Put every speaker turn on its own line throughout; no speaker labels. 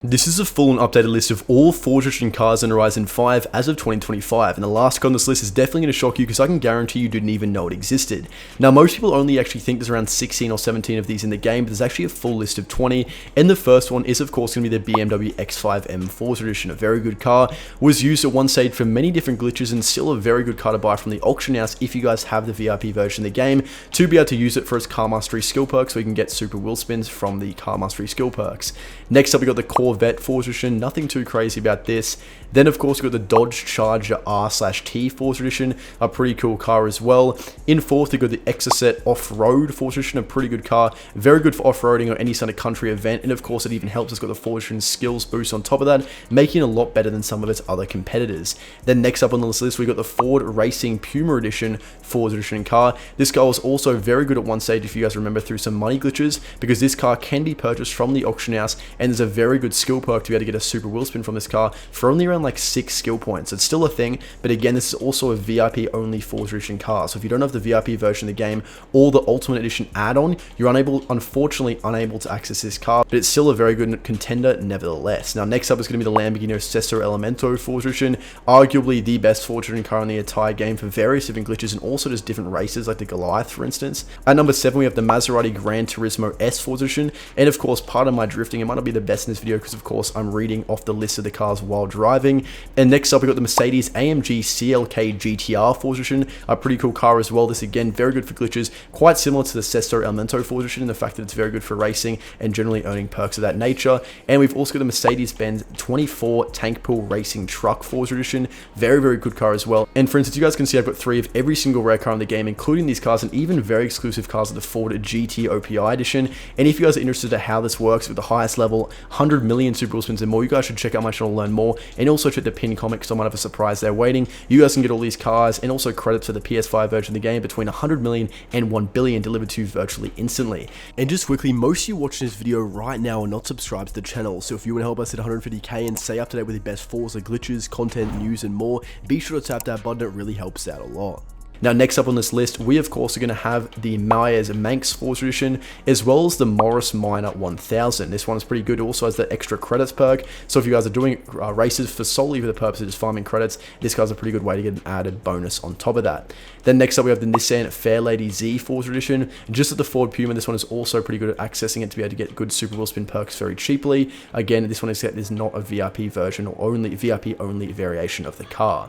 This is a full and updated list of all Forza Edition cars in Horizon 5 as of 2025, and the last car on this list is definitely going to shock you because I can guarantee you didn't even know it existed. Now, most people only actually think there's around 16 or 17 of these in the game, but there's actually a full list of 20, and the first one is of course going to be the BMW X5M Forza Edition. A very good car, was used at one stage for many different glitches, and still a very good car to buy from the auction house if you guys have the VIP version of the game, to be able to use it for its car mastery skill perks, so you can get super wheel spins from the car mastery skill perks. Next up, we got the Corvette Forza Edition, nothing too crazy about this. Then of course we got the Dodge Charger R/T Forza Edition, a pretty cool car as well. In fourth we got the Exocet Off-Road Forza Edition, a pretty good car, very good for off-roading or any sort of country event, and of course it even helps it's got the Forza Edition skills boost on top of that, making it a lot better than some of its other competitors. Then next up on this list we got the Ford Racing Puma Edition Forza Edition car. This car was also very good at one stage if you guys remember through some money glitches, because this car can be purchased from the auction house, and there's a very good skill perk to be able to get a super wheel spin from this car for only around like 6 skill points. It's still a thing, but again, this is also a VIP only Forza Edition car, so if you don't have the VIP version of the game or the Ultimate Edition add-on, you're unfortunately unable to access this car, but it's still a very good contender nevertheless. Now next up is going to be the Lamborghini Sesto Elemento Forza Edition, arguably the best Forza Edition car in the entire game for various different glitches and also just different races like the Goliath for instance. At number 7 we have the Maserati Gran Turismo S Forza Edition, and of course part of my drifting, it might not be the best in this video because of course I'm reading off the list of the cars while driving. And next up we got the Mercedes AMG CLK GTR Forza Edition, a pretty cool car as well. This again very good for glitches, quite similar to the Sesto Elemento Forza Edition in the fact that it's very good for racing and generally earning perks of that nature. And we've also got the Mercedes-Benz 24 Tank Pool Racing Truck Forza Edition, very good car as well. And for instance, you guys can see I've got 3 of every single rare car in the game, including these cars and even very exclusive cars of the Ford GT OPI Edition. And if you guys are interested in how this works with the highest level 100 million super wheel spins and more, you guys should check out my channel to learn more, and also check the pin comic because I might have a surprise there waiting. You guys can get all these cars and also credits for the PS5 version of the game between 100 million and 1 billion delivered to you virtually instantly. And just quickly, most of you watching this video right now are not subscribed to the channel, so if you want to help us hit 150k and stay up to date with the best Forza glitches, content, news and more, be sure to tap that button, it really helps out a lot. Now next up on this list, we of course are going to have the Myers Manx Forza Edition, as well as the Morris Minor 1000. This one is pretty good, it also has that extra credits perk, so if you guys are doing races for solely for the purpose of just farming credits, this guy's a pretty good way to get an added bonus on top of that. Then next up we have the Nissan Fairlady Z Forza Edition, just at the Ford Puma. This one is also pretty good at accessing it to be able to get good super wheel spin perks very cheaply. Again, this one is not a VIP version or only VIP only variation of the car.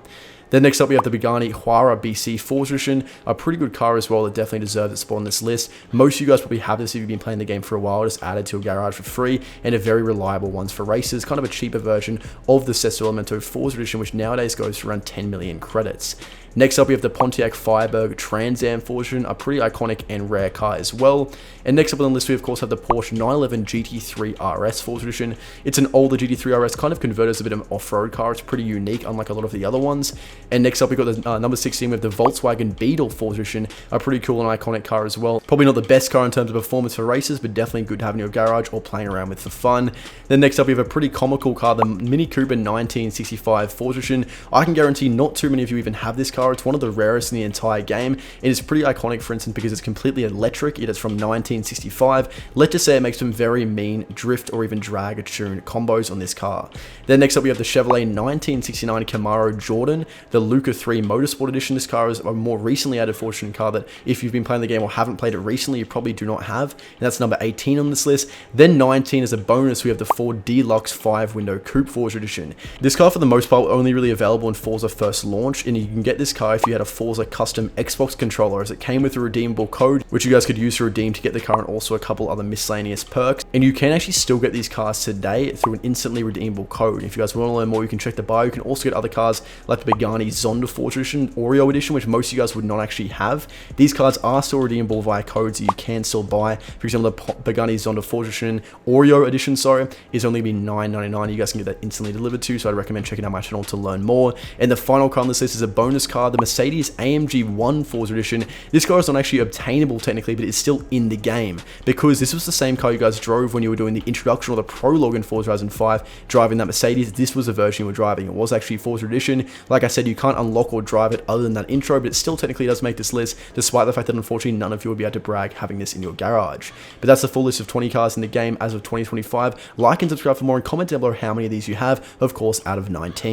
Then next up we have the Pagani Huayra BC Forza Edition, a pretty good car as well that definitely deserves its spot on this list. Most of you guys probably have this if you've been playing the game for a while, just added to a garage for free, and a very reliable ones for races, kind of a cheaper version of the Sesto Elemento Forza Edition, which nowadays goes for around 10 million credits. Next up we have the Pontiac Firebird Trans Am Forza Edition, a pretty iconic and rare car as well. And next up on the list we of course have the Porsche 911 GT3 RS Forza Edition. It's an older GT3 RS, kind of converted as a bit of an off-road car. It's pretty unique unlike a lot of the other ones. And next up we got the number 16 with the Volkswagen Beetle Forza Edition, a pretty cool and iconic car as well. Probably not the best car in terms of performance for races, but definitely good to have in your garage or playing around with for fun. Then next up we have a pretty comical car, the Mini Cooper 1965 Forza Edition. I can guarantee not too many of you even have this car. It's one of the rarest in the entire game. It is pretty iconic for instance because it's completely electric. It is from 1965. Let's just say it makes some very mean drift or even drag tune combos on this car. Then next up we have the Chevrolet 1969 Camaro Jordan, the Luca 3 Motorsport Edition. This car is a more recently added Forza car that if you've been playing the game or haven't played it recently, you probably do not have, and that's number 18 on this list. Then 19 as a bonus, we have the Ford Deluxe 5-window Coupe Forza Edition. This car for the most part only really available in Forza first launch, and you can get this car if you had a Forza custom Xbox controller, as it came with a redeemable code which you guys could use to redeem to get the car, and also a couple other miscellaneous perks. And you can actually still get these cars today through an instantly redeemable code. If you guys want to learn more, you can check the bio. You can also get other cars like the Pagani Zonda Forza Edition, Oreo Edition, which most of you guys would not actually have. These cards are still redeemable via codes that you can still buy. For example, the Pagani Zonda Forza Edition, Oreo Edition, is only be $9.99. You guys can get that instantly delivered to, so I'd recommend checking out my channel to learn more. And the final car on this list is a bonus car, the Mercedes AMG 1 Forza Edition. This car is not actually obtainable technically, but it's still in the game because this was the same car you guys drove when you were doing the introduction or the prologue in Forza Horizon 5, driving that Mercedes. This was the version you were driving. It was actually Forza Edition. Like I said, you can't unlock or drive it other than that intro, but it's still technically does make this list, despite the fact that unfortunately none of you will be able to brag having this in your garage. But that's the full list of 20 cars in the game as of 2025. Like and subscribe for more, and comment down below how many of these you have, of course, out of 19.